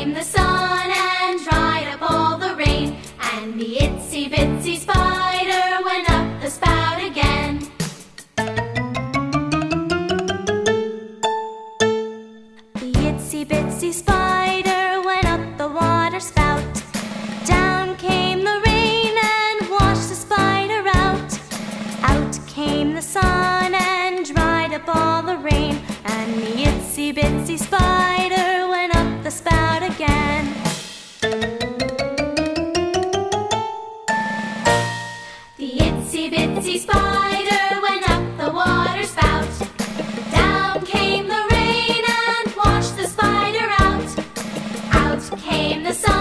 came the sun and dried up all the rain, and the itsy bitsy spider went up the spout again. The itsy bitsy spider went up the water spout. Down came the rain and washed the spider out. Out came the sun and dried up all the rain, and the itsy bitsy spider went up the spout again. The itsy bitsy spider went up the water spout. Down came the rain and washed the spider out. Out came the sun